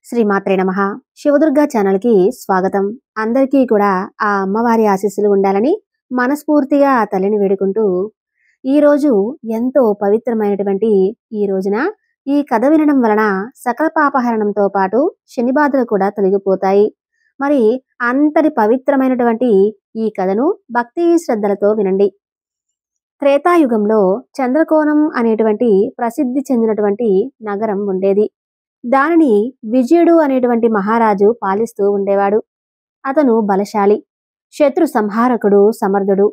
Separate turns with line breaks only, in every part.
శ్రీమాత్రే నమః. శివదుర్గా ఛానల్కి స్వాగతం. అందరికీ కూడా ఆ అమ్మవారి ఆశీస్సులు ఉండాలని మనస్ఫూర్తిగా ఆ తల్లిని వేడుకుంటూ, ఈరోజు ఎంతో పవిత్రమైనటువంటి ఈ రోజున ఈ కథ వినడం వలన సకల పాపహరణంతో పాటు శని బాధలు కూడా తొలగిపోతాయి. మరి అంతటి పవిత్రమైనటువంటి ఈ కథను భక్తి శ్రద్ధలతో వినండి. త్రేతాయుగంలో చంద్రకోణం అనేటువంటి ప్రసిద్ధి చెందినటువంటి నగరం ఉండేది. దానిని విజయుడు అనేటువంటి మహారాజు పాలిస్తూ ఉండేవాడు. అతను బలశాలి, శత్రు సంహారకుడు, సమర్థుడు,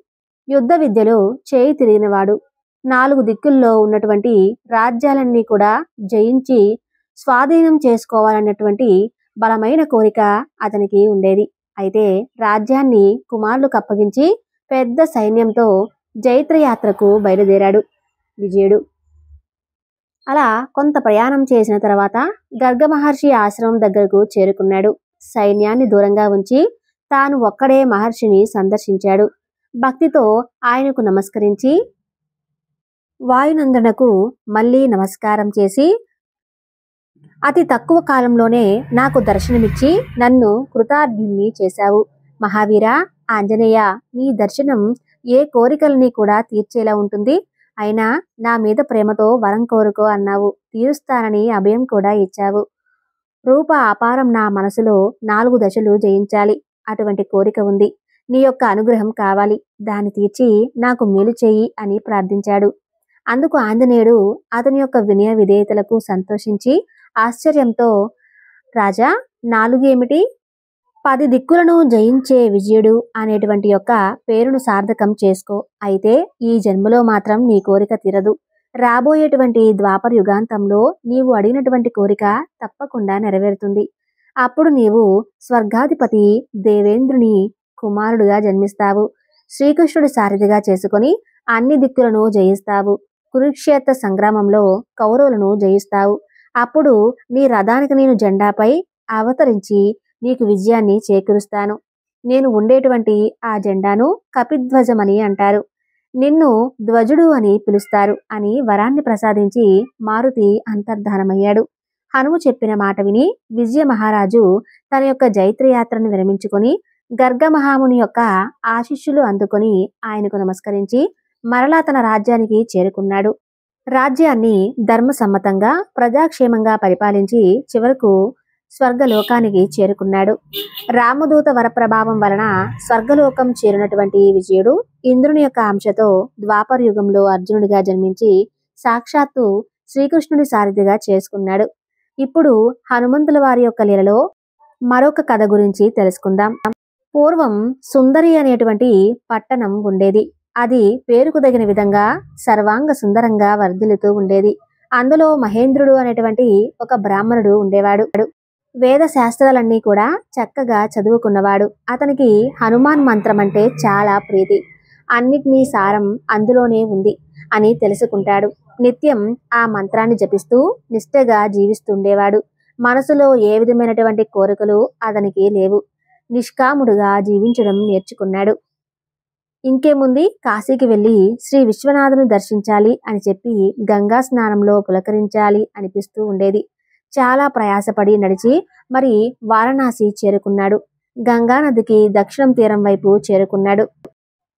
యుద్ధ విద్యలో చేయి తిరిగినవాడు. 4 దిక్కుల్లో ఉన్నటువంటి రాజ్యాలన్నీ కూడా జయించి స్వాధీనం చేసుకోవాలన్నటువంటి బలమైన కోరిక అతనికి ఉండేది. అయితే రాజ్యాన్ని కుమారులకు అప్పగించి పెద్ద సైన్యంతో జైత్రయాత్రకు బయలుదేరాడు విజయుడు. అలా కొంత ప్రయాణం చేసిన తర్వాత గర్గ మహర్షి ఆశ్రమం దగ్గరకు చేరుకున్నాడు. సైన్యాన్ని దూరంగా ఉంచి తాను ఒక్కడే మహర్షిని సందర్శించాడు. భక్తితో ఆయనకు నమస్కరించి వాయునందనకు మళ్ళీ నమస్కారం చేసి, అతి తక్కువ కాలంలోనే నాకు దర్శనమిచ్చి నన్ను కృతార్థుణ్ణి చేశావు. మహావీరా, ఆంజనేయ, నీ దర్శనం ఏ కోరికల్ని కూడా తీర్చేలా ఉంటుంది. అయినా నా మీద ప్రేమతో వరం కోరుకో అన్నావు. తీరుస్తానని అభయం కూడా ఇచ్చావు. రూప అపారం నా మనసులో 4 దశలు జయించాలి. అటువంటి కోరిక ఉంది. నీ యొక్క అనుగ్రహం కావాలి. దాన్ని తీర్చి నాకు మేలు చేయి అని ప్రార్థించాడు. అందుకు ఆంజనేయుడు అతని యొక్క వినయ విధేయతలకు సంతోషించి ఆశ్చర్యంతో, రాజా, 4 ఏమిటి? 10 దిక్కులను జయించే విజయుడు అనేటువంటి యొక్క పేరును సార్థకం చేసుకో. అయితే ఈ జన్మలో మాత్రం నీ కోరిక తీరదు. రాబోయేటువంటి ద్వాపర యుగాంతంలో నీవు అడిగినటువంటి కోరిక తప్పకుండా నెరవేరుతుంది. అప్పుడు నీవు స్వర్గాధిపతి దేవేంద్రుని కుమారుడుగా జన్మిస్తావు. శ్రీకృష్ణుడి సారథిగా చేసుకొని అన్ని దిక్కులను జయిస్తావు. కురుక్షేత్ర సంగ్రామంలో కౌరవులను జయిస్తావు. అప్పుడు నీ రథానికి నేను జెండాపై అవతరించి నీకు విజయాన్ని చేకూరుస్తాను. నేను ఉండేటువంటి ఆ జెండాను కపిధ్వజమని అంటారు. నిన్ను ధ్వజుడు అని పిలుస్తారు అని వరాన్ని ప్రసాదించి మారుతి అంతర్ధానమయ్యాడు. హనుమ చెప్పిన మాట విని విజయ మహారాజు తన యొక్క జైత్రయాత్రను విరమించుకొని గర్గ మహాముని యొక్క ఆశీస్సులు అందుకొని ఆయనకు నమస్కరించి మరలా తన రాజ్యానికి చేరుకున్నాడు. రాజ్యాన్ని ధర్మసమ్మతంగా ప్రజాక్షేమంగా పరిపాలించి చివరకు స్వర్గలోకానికి చేరుకున్నాడు. రామదూత వరప్రభావం వలన స్వర్గలోకం చేరినటువంటి విజయుడు ఇంద్రుని యొక్క అంశతో ద్వాపర యుగంలో అర్జునుడిగా జన్మించి సాక్షాత్తు శ్రీకృష్ణుడి సారథిగా చేసుకున్నాడు. ఇప్పుడు హనుమంతుల వారి యొక్క లీలలో మరొక కథ గురించి తెలుసుకుందాం. పూర్వం సుందరి అనేటువంటి పట్టణం ఉండేది. అది పేరుకు తగిన విధంగా సర్వాంగ సుందరంగా వర్ధిల్లుతూ ఉండేది. అందులో మహేంద్రుడు అనేటువంటి ఒక బ్రాహ్మణుడు ఉండేవాడు. వేద శాస్త్రాలన్నీ కూడా చక్కగా చదువుకున్నవాడు. అతనికి హనుమాన్ మంత్రం అంటే చాలా ప్రీతి. అన్నిటినీ సారం అందులోనే ఉంది అని తెలుసుకుంటాడు. నిత్యం ఆ మంత్రాన్ని జపిస్తూ నిష్ఠగా జీవిస్తుండేవాడు. మనసులో ఏ విధమైనటువంటి కోరికలు అతనికి లేవు. నిష్కాముడుగా జీవించడం నేర్చుకున్నాడు. ఇంకేముంది, కాశీకి వెళ్ళి శ్రీ విశ్వనాథుని దర్శించాలి అని చెప్పి గంగా స్నానంలో పులకరించాలి అనిపిస్తూ ఉండేది. చాలా ప్రయాసపడి నడిచి మరి వారణాసి చేరుకున్నాడు. గంగా నదికి దక్షిణం తీరం వైపు చేరుకున్నాడు.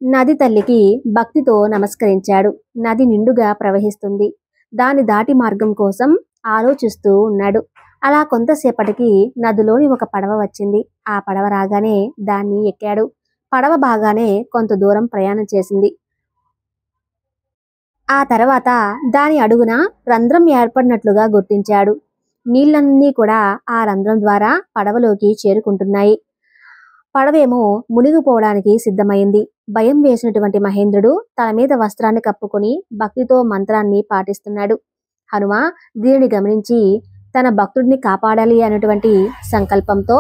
నది తల్లికి భక్తితో నమస్కరించాడు. నది నిండుగా ప్రవహిస్తుంది. దాని దాటి మార్గం కోసం ఆలోచిస్తూ ఉన్నాడు. అలా కొంతసేపటికి నదిలోని ఒక పడవ వచ్చింది. ఆ పడవ రాగానే దాన్ని ఎక్కాడు. పడవ బాగానే కొంత దూరం ప్రయాణం చేసింది. ఆ తర్వాత దాని అడుగున రంధ్రం ఏర్పడినట్లుగా గుర్తించాడు. నీళ్లన్నీ కూడా ఆ రంధ్రం ద్వారా పడవలోకి చేరుకుంటున్నాయి. పడవేమో మునిగిపోవడానికి సిద్ధమైంది. భయం వేసినటువంటి మహేంద్రుడు తన మీద వస్త్రాన్ని కప్పుకొని భక్తితో మంత్రాన్ని పాటిస్తున్నాడు. హనుమ దీనిని గమనించి తన భక్తుడిని కాపాడాలి అనేటువంటి సంకల్పంతో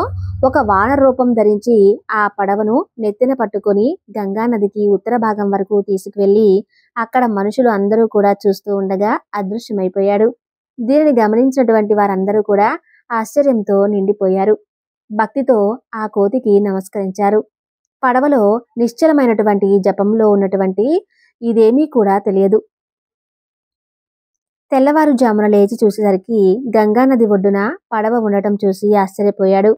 ఒక వానర రూపం ధరించి ఆ పడవను నెత్తిన పట్టుకొని గంగా నదికి ఉత్తర భాగం వరకు తీసుకువెళ్లి అక్కడ మనుషులు అందరూ కూడా చూస్తూ ఉండగా అదృశ్యమైపోయాడు. దీనిని గమనించినటువంటి వారందరూ కూడా ఆశ్చర్యంతో నిండిపోయారు. భక్తితో ఆ కోతికి నమస్కరించారు. పడవలో నిశ్చలమైనటువంటి జపంలో ఉన్నటువంటి ఇదేమీ కూడా తెలియదు. తెల్లవారుజామున లేచి చూసేసరికి గంగానది ఒడ్డున పడవ ఉండటం చూసి ఆశ్చర్యపోయాడు.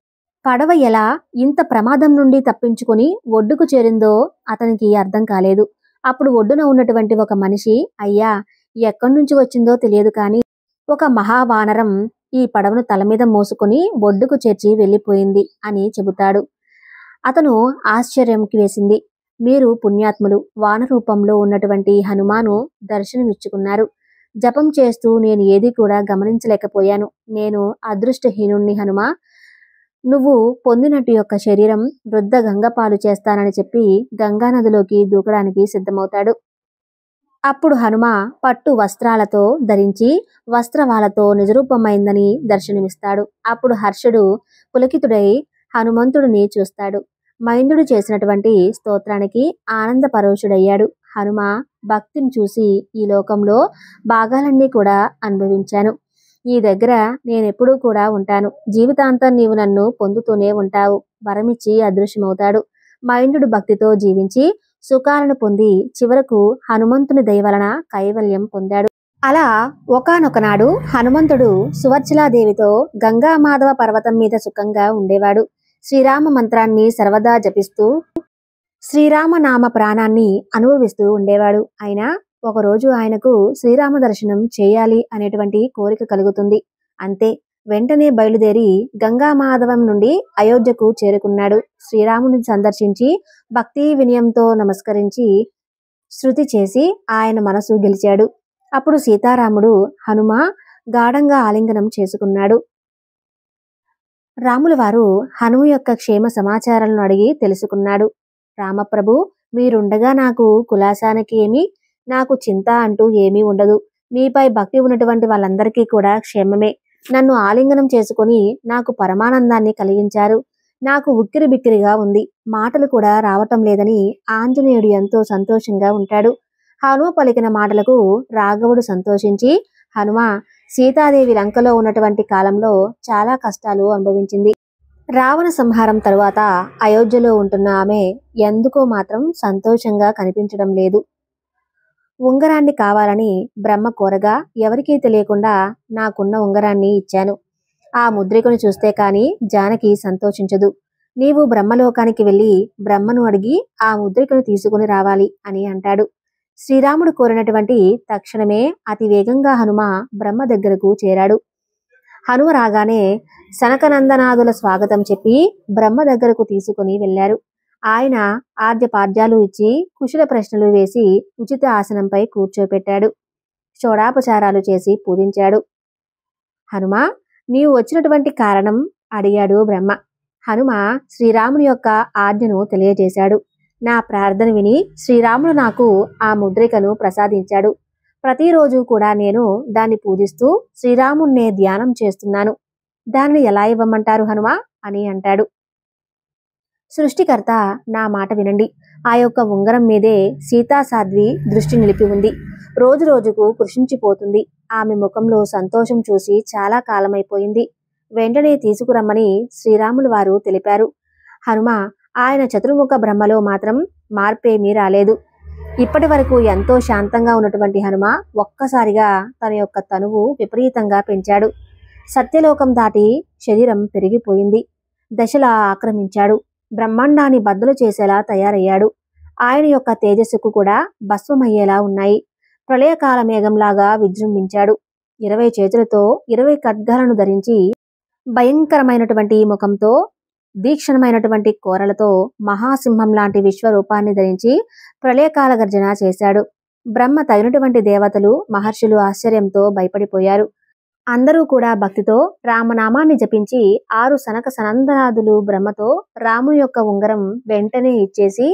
పడవ ఎలా ఇంత ప్రమాదం నుండి తప్పించుకొని ఒడ్డుకు చేరిందో అతనికి అర్థం కాలేదు. అప్పుడు ఒడ్డున ఉన్నటువంటి ఒక మనిషి, అయ్యా, ఎక్కడి నుంచి వచ్చిందో తెలియదు కానీ ఒక మహావానరం ఈ పడవను తల మీద మోసుకొని ఒడ్డుకు చేర్చి వెళ్ళిపోయింది అని చెబుతాడు. అతను ఆశ్చర్యంకి వేసింది. మీరు పుణ్యాత్ములు, వాన రూపంలో ఉన్నటువంటి హనుమాను దర్శనమిచ్చుకున్నారు. జపం చేస్తూ నేను ఏది కూడా గమనించలేకపోయాను. నేను అదృష్టహీనుణ్ణి హనుమా. నువ్వు పొందినట్టు యొక్క శరీరం వృద్ధ గంగపాలు చేస్తానని చెప్పి గంగానదిలోకి దూకడానికి సిద్ధమవుతాడు. అప్పుడు హనుమ పట్టు వస్త్రాలతో ధరించి వస్త్రవాలతో నిజరూపమైందని దర్శనమిస్తాడు. అప్పుడు హర్షుడు పులకితుడై హనుమంతుడిని చూస్తాడు. మైందుడు చేసినటువంటి స్తోత్రానికి ఆనంద పరవశుడయ్యాడు. హనుమ భక్తిని చూసి ఈ లోకంలో భాగాలన్నీ కూడా అనుభవించాను. నీ దగ్గర నేనెప్పుడూ కూడా ఉంటాను. జీవితాంతం నీవు నన్ను పొందుతూనే ఉంటావు. వరమిచ్చి అదృశ్యమవుతాడు. మైందుడు భక్తితో జీవించి సుఖాలను పొంది చివరకు హనుమంతుని దయ వలన కైవల్యం పొందాడు. అలా ఒకానొకనాడు హనుమంతుడు సువర్చలాదేవితో గంగామాధవ పర్వతం మీద సుఖంగా ఉండేవాడు. శ్రీరామ మంత్రాన్ని సర్వదా జపిస్తూ శ్రీరామనామ ప్రాణాన్ని అనుభవిస్తూ ఉండేవాడు. అయినా ఒకరోజు ఆయనకు శ్రీరామ దర్శనం చేయాలి అనేటువంటి కోరిక కలుగుతుంది. అంతే, వెంటనే బయలుదేరి గంగామాధవం నుండి అయోధ్యకు చేరుకున్నాడు. శ్రీరాముని సందర్శించి భక్తి వినయంతో నమస్కరించి శృతి చేసి ఆయన మనసు గెలిచాడు. అప్పుడు సీతారాముడు హనుమ గాఢంగా ఆలింగనం చేసుకున్నాడు. రాముల వారు హనుమ యొక్క క్షేమ సమాచారాలను అడిగి తెలుసుకున్నాడు. రామప్రభు, మీరుండగా నాకు కులాసానికి నాకు చింత అంటూ ఏమీ ఉండదు. మీపై భక్తి ఉన్నటువంటి వాళ్ళందరికీ కూడా క్షేమమే. నన్ను ఆలింగనం చేసుకుని నాకు పరమానందాన్ని కలిగించారు. నాకు ఉక్కిరి బిక్కిరిగా ఉంది. మాటలు కూడా రావటం లేదని ఆంజనేయుడు ఎంతో సంతోషంగా ఉంటాడు. హనుమ పలికిన మాటలకు రాఘవుడు సంతోషించి, హనుమ, సీతాదేవి లంకలో ఉన్నటువంటి కాలంలో చాలా కష్టాలు అనుభవించింది. రావణ సంహారం తరువాత అయోధ్యలో ఉంటున్న ఆమె ఎందుకో మాత్రం సంతోషంగా కనిపించడం లేదు. ఉంగరాన్ని కావాలని బ్రహ్మ కోరగా ఎవరికీ తెలియకుండా నాకున్న ఉంగరాన్ని ఇచ్చాను. ఆ ముద్రికను చూస్తే కాని జానకి సంతోషించదు. నీవు బ్రహ్మలోకానికి వెళ్ళి బ్రహ్మను అడిగి ఆ ముద్రికను తీసుకుని రావాలి అని అంటాడు. శ్రీరాముడు కోరినటువంటి తక్షణమే అతి వేగంగా హనుమ బ్రహ్మ దగ్గరకు చేరాడు. హనుమ రాగానే సనకనందనాదుల స్వాగతం చెప్పి బ్రహ్మ దగ్గరకు తీసుకుని వెళ్లారు. ఆయన ఆర్జపార్జాలు ఇచ్చి కుశల ప్రశ్నలు వేసి ఉచిత ఆసనంపై కూర్చోపెట్టాడు. షోడాపచారాలు చేసి పూజించాడు. హనుమ, నీవు వచ్చినటువంటి కారణం అడిగాడు బ్రహ్మ. హనుమ శ్రీరాముని యొక్క ఆజ్ఞను తెలియజేశాడు. నా ప్రార్థన విని శ్రీరాముడు నాకు ఆ ముద్రికను ప్రసాదించాడు. ప్రతిరోజు కూడా నేను దాన్ని పూజిస్తూ శ్రీరాముణ్ణే ధ్యానం చేస్తున్నాను. దాన్ని ఎలా ఇవ్వమంటారు హనుమ అని అంటాడు. సృష్టికర్త నా మాట వినండి. ఆ యొక్క ఉంగరం మీదే సీతాసాధ్వి దృష్టి నిలిపి ఉంది. రోజు రోజుకు కృషించిపోతుంది. ఆమె ముఖంలో సంతోషం చూసి చాలా కాలమైపోయింది. వెంటనే తీసుకురమ్మని శ్రీరాములు వారు తెలిపారు. హనుమ, ఆయన చతుర్ముఖ బ్రహ్మలో మాత్రం మార్పేమీ రాలేదు. ఇప్పటి వరకు ఎంతో శాంతంగా ఉన్నటువంటి హనుమ ఒక్కసారిగా తన యొక్క తనువు విపరీతంగా పెంచాడు. సత్యలోకం దాటి శరీరం పెరిగిపోయింది. దశలా ఆక్రమించాడు. బ్రహ్మాండాన్ని బద్దలు చేసేలా తయారయ్యాడు. ఆయన యొక్క తేజస్సుకు కూడా భస్మమయ్యేలా ఉన్నాయి. ప్రళయకాల మేఘంలాగా విజృంభించాడు. 20 చేతులతో 20 ఖడ్గాలను ధరించి భయంకరమైనటువంటి ముఖంతో దీక్షణమైనటువంటి కోరలతో మహాసింహం లాంటి విశ్వరూపాన్ని ధరించి ప్రళయకాల గర్జన చేశాడు. బ్రహ్మ తగినటువంటి దేవతలు మహర్షులు ఆశ్చర్యంతో భయపడిపోయారు. అందరూ కూడా భక్తితో రామనామాన్ని జపించి 6 సనక సనందనాదులు బ్రహ్మతో రాముని యొక్క ఉంగరం వెంటనే ఇచ్చేసి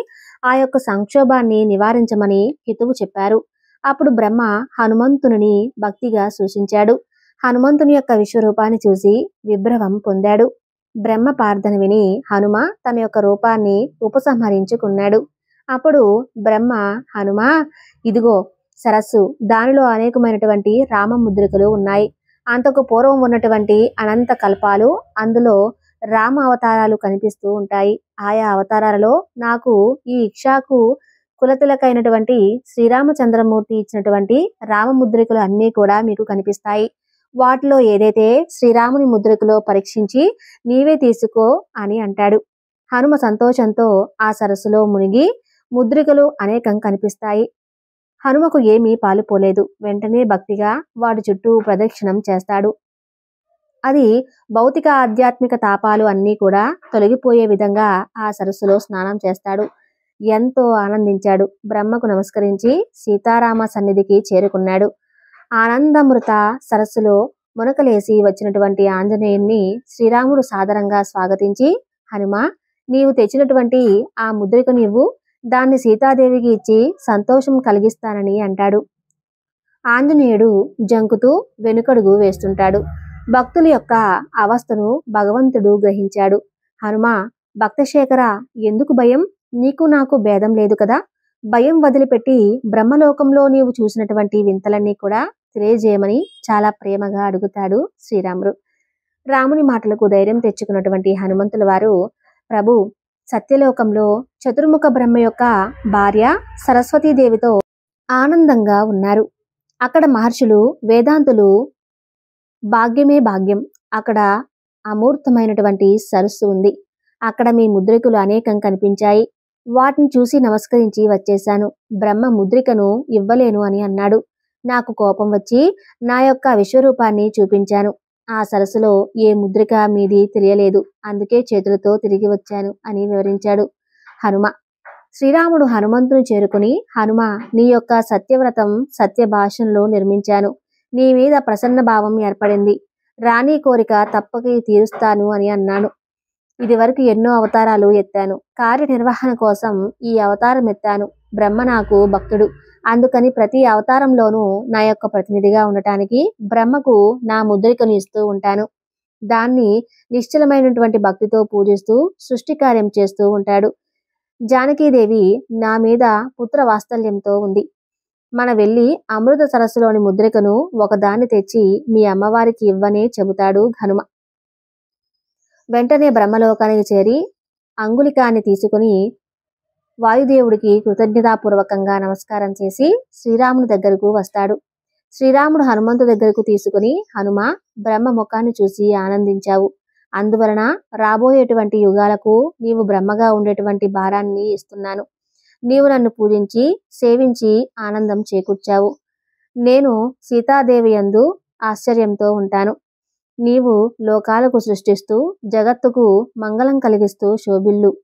ఆ యొక్క సంక్షోభాన్ని నివారించమని హితువు చెప్పారు. అప్పుడు బ్రహ్మ హనుమంతుని భక్తిగా సూచించాడు. హనుమంతుని యొక్క విశ్వరూపాన్ని చూసి విభ్రమం పొందాడు. బ్రహ్మ ప్రార్థన విని హనుమ తన యొక్క రూపాన్ని ఉపసంహరించుకున్నాడు. అప్పుడు బ్రహ్మ, హనుమ, ఇదిగో సరస్సు, దానిలో అనేకమైనటువంటి రామముద్రికలు ఉన్నాయి. అంతకు పూర్వం ఉన్నటువంటి అనంత కల్పాలు అందులో రామ అవతారాలు కనిపిస్తూ ఉంటాయి. ఆయా అవతారాలలో నాకు ఈ ఇక్షాకు కులతిలకైనటువంటి శ్రీరామచంద్రమూర్తి ఇచ్చినటువంటి రామముద్రికలు అన్నీ కూడా మీకు కనిపిస్తాయి. వాటిలో ఏదైతే శ్రీరాముని ముద్రికలో పరీక్షించి నీవే తీసుకో అని అంటాడు. హనుమ సంతోషంతో ఆ సరస్సులో మునిగి ముద్రికలు అనేకం కనిపిస్తాయి. హనుమకు ఏమీ పాలుపోలేదు. వెంటనే భక్తిగా వాటి చుట్టూ ప్రదక్షిణం చేస్తాడు. అది భౌతిక ఆధ్యాత్మిక తాపాలు అన్నీ కూడా తొలగిపోయే విధంగా ఆ సరస్సులో స్నానం చేస్తాడు. ఎంతో ఆనందించాడు. బ్రహ్మకు నమస్కరించి సీతారామ సన్నిధికి చేరుకున్నాడు. ఆనందమృత సరస్సులో మునకలేసి వచ్చినటువంటి ఆంజనేయుణ్ణి శ్రీరాముడు సాదరంగా స్వాగతించి, హనుమ, నీవు తెచ్చినటువంటి ఆ ముద్రికను ఇవ్వు, దాన్ని సీతాదేవికి ఇచ్చి సంతోషం కలిగిస్తానని అంటాడు. ఆంజనేయుడు జంకుతూ వెనుకడుగు వేస్తుంటాడు. భక్తుల యొక్క అవస్థను భగవంతుడు గ్రహించాడు. హనుమ, భక్తశేఖర, ఎందుకు భయం? నీకు నాకు భేదం లేదు కదా. భయం వదిలిపెట్టి బ్రహ్మలోకంలో నీవు చూసినటువంటి వింతలన్నీ కూడా తెలియజేయమని చాలా ప్రేమగా అడుగుతాడు శ్రీరాముడు. రాముని మాటలకు ధైర్యం తెచ్చుకున్నటువంటి హనుమంతుల వారు, ప్రభు, సత్యలోకంలో చతుర్ముఖ బ్రహ్మ యొక్క భార్య సరస్వతీదేవితో ఆనందంగా ఉన్నారు. అక్కడ మహర్షులు, వేదాంతులు భాగ్యమే భాగ్యం. అక్కడ అమూర్తమైనటువంటి సరస్సు ఉంది. అక్కడ మీ ముద్రికలు అనేకం కనిపించాయి. వాటిని చూసి నమస్కరించి వచ్చేశాను. బ్రహ్మ ముద్రికను ఇవ్వలేను అని అన్నాడు. నాకు కోపం వచ్చి నా యొక్క విశ్వరూపాన్ని చూపించాను. ఆ సరస్సులో ఏ ముద్రిక మీది తెలియలేదు. అందుకే చేతులతో తిరిగి వచ్చాను అని వివరించాడు హనుమ. శ్రీరాముడు హనుమంతుని చేరుకుని, హనుమ, నీ యొక్క సత్యవ్రతం సత్య భాషణలో నిర్మించాను. నీ మీద ప్రసన్న భావం ఏర్పడింది. రాణి కోరిక తప్పక తీరుస్తాను అని అన్నాను. ఇదివరకు ఎన్నో అవతారాలు ఎత్తాను. కార్యనిర్వహణ కోసం ఈ అవతారం ఎత్తాను. బ్రహ్మ నాకు భక్తుడు. అందుకని ప్రతి అవతారంలోనూ నా యొక్క ప్రతినిధిగా ఉండటానికి బ్రహ్మకు నా ముద్రికను ఇస్తూ ఉంటాను. దాన్ని నిశ్చలమైనటువంటి భక్తితో పూజిస్తూ సృష్టి కార్యం చేస్తూ ఉంటాడు. జానకీదేవి నా మీద పుత్ర వాత్సల్యంతో ఉంది. మన వెళ్ళి అమృత సరస్సులోని ముద్రికను ఒకదాన్ని తెచ్చి మీ అమ్మవారికి ఇవ్వనే చెబుతాడు హనుమ. వెంటనే బ్రహ్మలోకానికి చేరి అంగుళికాన్ని తీసుకుని వాయుదేవుడికి కృతజ్ఞతాపూర్వకంగా నమస్కారం చేసి శ్రీరాముని దగ్గరకు వస్తాడు. శ్రీరాముడు హనుమంతు దగ్గరకు తీసుకుని, హనుమ, బ్రహ్మ ముఖాన్ని చూసి ఆనందించావు. అందువలన రాబోయేటువంటి యుగాలకు నీవు బ్రహ్మగా ఉండేటువంటి భారాన్ని ఇస్తున్నాను. నీవు నన్ను పూజించి సేవించి ఆనందం చేకూర్చావు. నేను సీతాదేవి యందు ఆశ్చర్యంతో ఉంటాను. నీవు లోకాలకు సృష్టిస్తూ జగత్తుకు మంగళం కలిగిస్తూ శోభిల్లు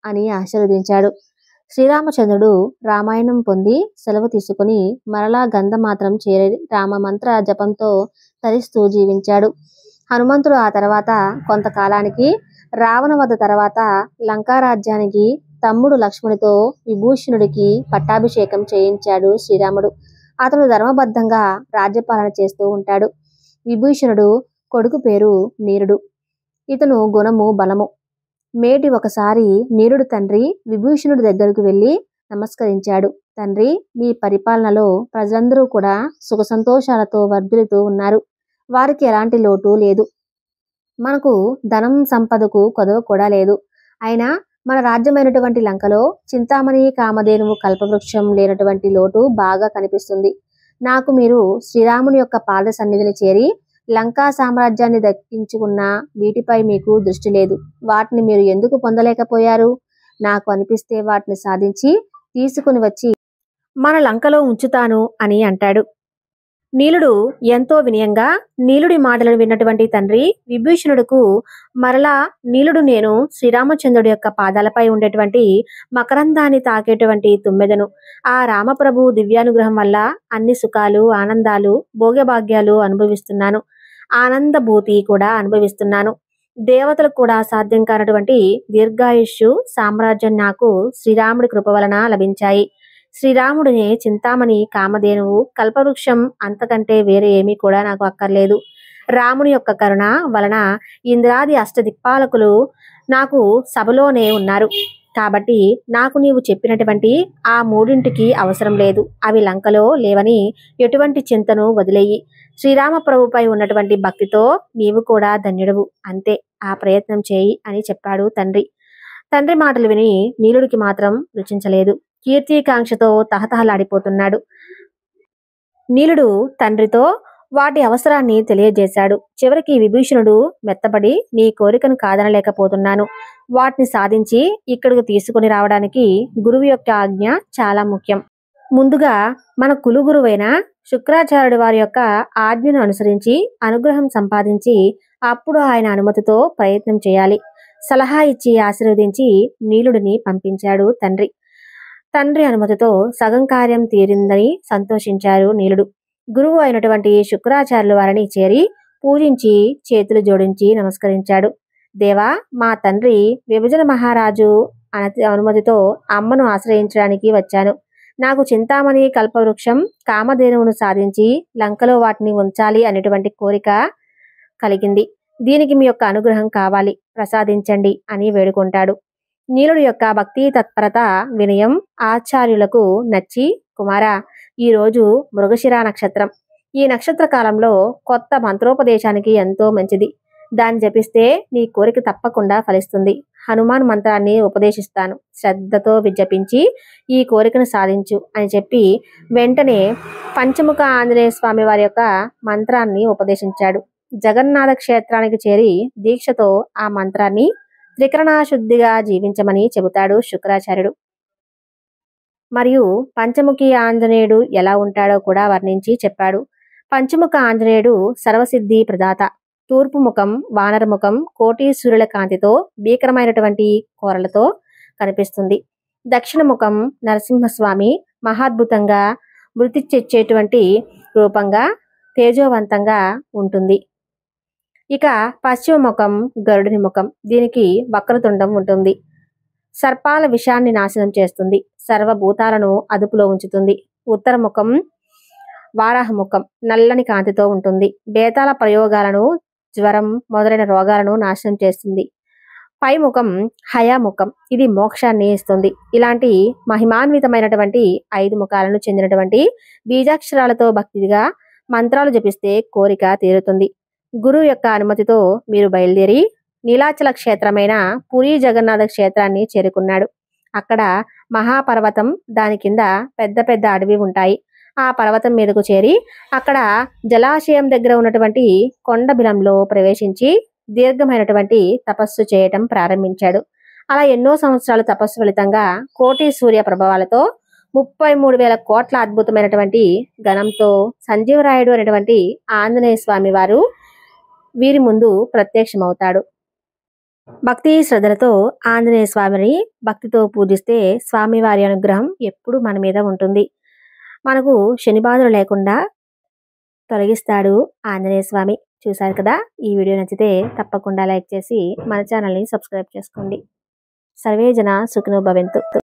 అని ఆశీర్వదించాడు. శ్రీరామచంద్రుడు రామాయణం పొంది సెలవు తీసుకుని మరలా గంధమాత్రం చేరి రామమంత్ర జపంతో తరిస్తూ జీవించాడు. హనుమంతుడు ఆ తర్వాత కొంతకాలానికి రావణ వధ తర్వాత లంకారాజ్యానికి తమ్ముడు లక్ష్మణుడితో విభూషణుడికి పట్టాభిషేకం చేయించాడు శ్రీరాముడు. అతడు ధర్మబద్ధంగా రాజ్యపాలన చేస్తూ ఉంటాడు. విభూషణుడు కొడుకు పేరు నీరుడు. ఇతను గుణము బలము. మేటి ఒకసారి నీరుడు తండ్రి విభూషణుడి దగ్గరకు వెళ్ళి నమస్కరించాడు. తండ్రి, మీ పరిపాలనలో ప్రజలందరూ కూడా సుఖ సంతోషాలతో వర్ధిల్లుతూ ఉన్నారు. వారికి ఎలాంటి లోటు లేదు. మనకు ధనం సంపదకు కొదవ కూడా లేదు. అయినా మన రాజ్యమైనటువంటి లంకలో చింతామణి కామధేనువు కల్పవృక్షం లేనటువంటి లోటు బాగా కనిపిస్తుంది. నాకు మీరు శ్రీరాముని యొక్క పాద సన్నిధిని చేరి లంకా సామ్రాజ్యాన్ని దక్కించుకున్న వీటిపై మీకు దృష్టి లేదు. వాటిని మీరు ఎందుకు పొందలేకపోయారు? నాకు అనిపిస్తే వాటిని సాధించి తీసుకుని వచ్చి మన లంకలో ఉంచుతాను అని అంటాడు. నీలుడు ఎంతో వినయంగా నీలుడి మాటలను విన్నటువంటి తండ్రి విభీషణుడుకు మరలా నీలుడు నేను శ్రీరామచంద్రుడి యొక్క పాదాలపై ఉండేటువంటి మకరందాన్ని తాకేటువంటి తుమ్మెదను. ఆ రామప్రభు దివ్యానుగ్రహం వల్ల అన్ని సుఖాలు, ఆనందాలు, భోగ్యభాగ్యాలు అనుభవిస్తున్నాను. ఆనందభూతి కూడా అనుభవిస్తున్నాను. దేవతలకు కూడా సాధ్యం కానటువంటి దీర్ఘాయుష్యు సామ్రాజ్యం నాకు శ్రీరాముడి కృప వలన లభించాయి. శ్రీరాముడిని చింతామణి కామధేనువు కల్పవృక్షం అంతకంటే వేరే ఏమీ కూడా నాకు అక్కర్లేదు. రాముని యొక్క కరుణ వలన ఇంద్రాది అష్టదిక్పాలకులు నాకు సభలోనే ఉన్నారు. కాబట్టి నాకు నీవు చెప్పినటువంటి ఆ మూడింటికి అవసరం లేదు. అవి లంకలో లేవని ఎటువంటి చింతను వదిలేయి. శ్రీరామ ప్రభుపై ఉన్నటువంటి భక్తితో నీవు కూడా ధన్యుడవు. అంతే, ఆ ప్రయత్నం చేయి అని చెప్పాడు తండ్రి. తండ్రి మాటలు విని నీలుడికి మాత్రం రుచించలేదు. కీర్తికాంక్షతో తహతహలాడిపోతున్నాడు. నీలుడు తండ్రితో వాటి అవసరాన్ని తెలియజేశాడు. చివరికి విభీషణుడు మెత్తబడి, నీ కోరికను కాదనలేకపోతున్నాను. వాటిని సాధించి ఇక్కడికి తీసుకుని రావడానికి గురువు యొక్క ఆజ్ఞ చాలా ముఖ్యం. ముందుగా మన కులుగురువైన శుక్రాచార్యుడి వారి యొక్క ఆజ్ఞను అనుసరించి అనుగ్రహం సంపాదించి అప్పుడు ఆయన అనుమతితో ప్రయత్నం చేయాలి. సలహా ఇచ్చి ఆశీర్వదించి నీలుడిని పంపించాడు తండ్రి. తండ్రి అనుమతితో సగం కార్యం తీరిందని సంతోషించారు నీలుడు. గురువు అయినటువంటి శుక్రాచార్యుల వారిని చేరి పూజించి చేతులు జోడించి నమస్కరించాడు. దేవా, మా తండ్రి విభజన మహారాజు అనుమతితో అమ్మను ఆశ్రయించడానికి వచ్చాను. నాకు చింతామణి కల్పవృక్షం కామధేనువును సాధించి లంకలో వాటిని ఉంచాలి అనేటువంటి కోరిక కలిగింది. దీనికి మీ యొక్క అనుగ్రహం కావాలి, ప్రసాదించండి అని వేడుకుంటాడు. నీలుడి యొక్క భక్తి తత్పరత, వినయం ఆచార్యులకు నచ్చి, కుమారా, ఈరోజు మృగశిర నక్షత్రం. ఈ నక్షత్ర కాలంలో కొత్త మంత్రోపదేశానికి ఎంతో మంచిది. దాన్ని జపిస్తే నీ కోరిక తప్పకుండా ఫలిస్తుంది. హనుమాన్ మంత్రాన్ని ఉపదేశిస్తాను, శ్రద్ధతో జపించి ఈ కోరికను సాధించు అని చెప్పి వెంటనే పంచముఖ ఆంజనేయ స్వామి వారి యొక్క మంత్రాన్ని ఉపదేశించాడు. జగన్నాథ క్షేత్రానికి చేరి దీక్షతో ఆ మంత్రాన్ని త్రికరణాశుద్ధిగా జీవించమని చెబుతాడు శుక్రాచార్యుడు. మరియు పంచముఖి ఆంజనేయుడు ఎలా ఉంటాడో కూడా వర్ణించి చెప్పాడు. పంచముఖ ఆంజనేయుడు సర్వసిద్ధి ప్రదాత. తూర్పు ముఖం వానరముఖం కోటి సూర్యుల కాంతితో భీకరమైనటువంటి కోరలతో కనిపిస్తుంది. దక్షిణ ముఖం నరసింహస్వామి మహాద్భుతంగా మృతి చెచ్చేటువంటి రూపంగా తేజోవంతంగా ఉంటుంది. ఇక పశ్చిమ ముఖం గరుడుని ముఖం. దీనికి వక్రతుండం ఉంటుంది. సర్పాల విషాన్ని నాశనం చేస్తుంది. సర్వభూతాలను అదుపులో ఉంచుతుంది. ఉత్తర ముఖం వారాహముఖం నల్లని కాంతితో ఉంటుంది. బేతాల ప్రయోగాలను, జ్వరం మొదలైన రోగాలను నాశనం చేస్తుంది. పై ముఖం హయాముఖం. ఇది మోక్షాన్ని ఇస్తుంది. ఇలాంటి మహిమాన్వితమైనటువంటి 5 ముఖాలను చెందినటువంటి బీజాక్షరాలతో భక్తిగా మంత్రాలు జపిస్తే కోరిక తీరుతుంది. గురువు యొక్క అనుమతితో మీరు బయలుదేరి నీలాచల క్షేత్రమైన పూరీ జగన్నాథ క్షేత్రాన్ని చేరుకున్నాడు. అక్కడ మహాపర్వతం, దాని కింద పెద్ద పెద్ద అడవి ఉంటాయి. ఆ పర్వతం మీదకు చేరి అక్కడ జలాశయం దగ్గర ఉన్నటువంటి కొండ బిలంలో ప్రవేశించి దీర్ఘమైనటువంటి తపస్సు చేయటం ప్రారంభించాడు. అలా ఎన్నో సంవత్సరాల తపస్సు ఫలితంగా కోటి సూర్య ప్రభావాలతో 33,000 కోట్ల అద్భుతమైనటువంటి గణంతో సంజీవరాయుడు అనేటువంటి ఆంజనేయ స్వామి వారు వీరి ముందు ప్రత్యక్షమవుతాడు. భక్తి శ్రద్ధలతో ఆంజనేయ స్వామిని భక్తితో పూజిస్తే స్వామివారి అనుగ్రహం ఎప్పుడు మన మీద ఉంటుంది. మనకు శని బాధలు లేకుండా తొలగిస్తాడు ఆంజనేయ స్వామి. చూశారు కదా, ఈ వీడియో నచ్చితే తప్పకుండా లైక్ చేసి మన ఛానల్ని సబ్స్క్రైబ్ చేసుకోండి. సర్వే జన సుఖినో భవంతు.